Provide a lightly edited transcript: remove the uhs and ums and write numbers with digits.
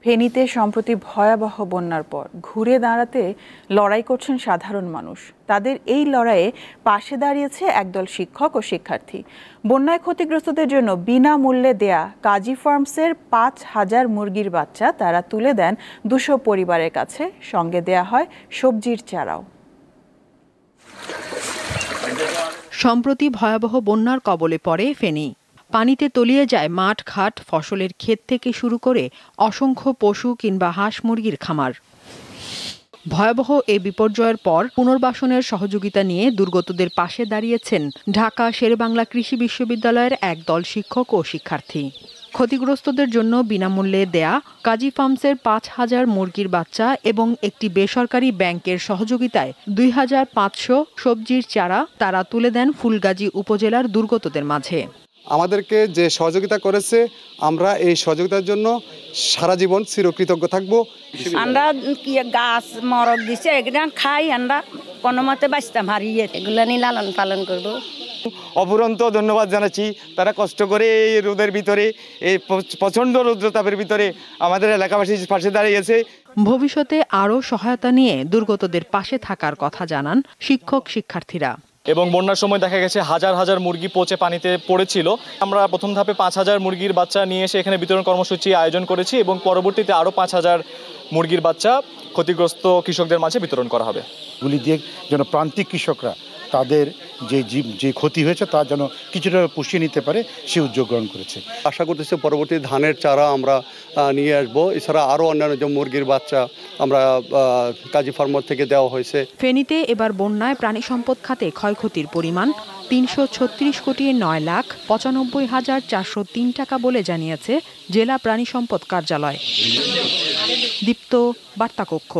ফেনীতে সম্প্রতি ভয়াবহ বন্যার পর ঘুরে দাঁড়াতে লড়াই করছেন সাধারণ মানুষ। তাদের এই লড়াইয়ে পাশে দাঁড়িয়েছে একদল শিক্ষক ও শিক্ষার্থী। বন্যায় ক্ষতিগ্রস্তদের জন্য বিনামূল্যে দেয়া কাজী ফার্মসের ৫,০০০ মুরগির বাচ্চা তারা তুলে দেন ২০০ পরিবারের কাছে। সঙ্গে দেয়া হয় সবজির চারাও। সম্প্রতি ভয়াবহ বন্যার কবলে পড়ে ফেনী। পানিতে তলিয়ে যায় মাঠ ঘাট, ফসলের ক্ষেত থেকে শুরু করে অসংখ্য পশু কিংবা হাঁস মুরগির খামার। ভয়াবহ এই বিপর্যয়ের পর পুনর্বাসনের সহযোগিতা নিয়ে দুর্গতদের পাশে দাঁড়িয়েছেন ঢাকা শেরেবাংলা কৃষি বিশ্ববিদ্যালয়ের একদল শিক্ষক ও শিক্ষার্থী। ক্ষতিগ্রস্তদের জন্য বিনামূল্যে দেয়া কাজী ফার্মসের ৫,০০০ মুরগির বাচ্চা এবং একটি বেসরকারি ব্যাংকের সহযোগিতায় ২৫০০ সবজির চারা তারা তুলে দেন ফুলগাজী উপজেলার দুর্গতদের মাঝে। আমাদেরকে যে সহযোগিতা করেছে, আমরা এই সহযোগিতার জন্য সারা জীবন চিরকৃতজ্ঞ থাকব। আমরা গাছ মরক দিছে, এগুলা খাই, আমরা কোনো মতে বাঁচতাম হারিয়ে, এগুলা নিয়ে লালন পালন করবো। অফুরন্ত ধন্যবাদ জানাচ্ছি। তারা কষ্ট করে এই রোদের ভিতরে, এই প্রচণ্ড রৌদ্রতাপের ভিতরে আমাদের এলাকাবাসীর পাশে দাঁড়িয়েছে। ভবিষ্যতে আরও সহায়তা নিয়ে দুর্গতদের পাশে থাকার কথা জানান শিক্ষক শিক্ষার্থীরা। এবং বন্যার সময় দেখা গেছে হাজার হাজার মুরগি পচে পানিতে পড়েছিল। আমরা প্রথম ধাপে ৫,০০০ মুরগির বাচ্চা নিয়ে এসে এখানে বিতরণ কর্মসূচি আয়োজন করেছি এবং পরবর্তীতে আরও ৫,০০০ মুরগির বাচ্চা ক্ষতিগ্রস্ত কৃষকদের মাঝে বিতরণ করা হবে। গুলি দিয়ে যেন প্রান্তিক কৃষকরা তাদের যে ক্ষতি হয়েছে তা যেন কিছুটা পুষিয়ে নিতে পারে সে উদ্যোগ গ্রহণ করেছে। আশা করতেছি পরবর্তী ধানের চারা আমরা নিয়ে আসবো। এছাড়া আরও অন্যান্য যে মুরগির বাচ্চা আমরা কাজী ফার্মার থেকে দেওয়া হয়েছে। ফেনীতে এবার বন্যায় প্রাণী সম্পদ খাতে ক্ষয়ক্ষতির পরিমাণ ৩৩৬,৯,৯৫,৪০৩ টাকা বলে জানিয়েছে জেলা প্রাণী সম্পদ কার্যালয়। দীপ্ত বার্তা কক্ষ।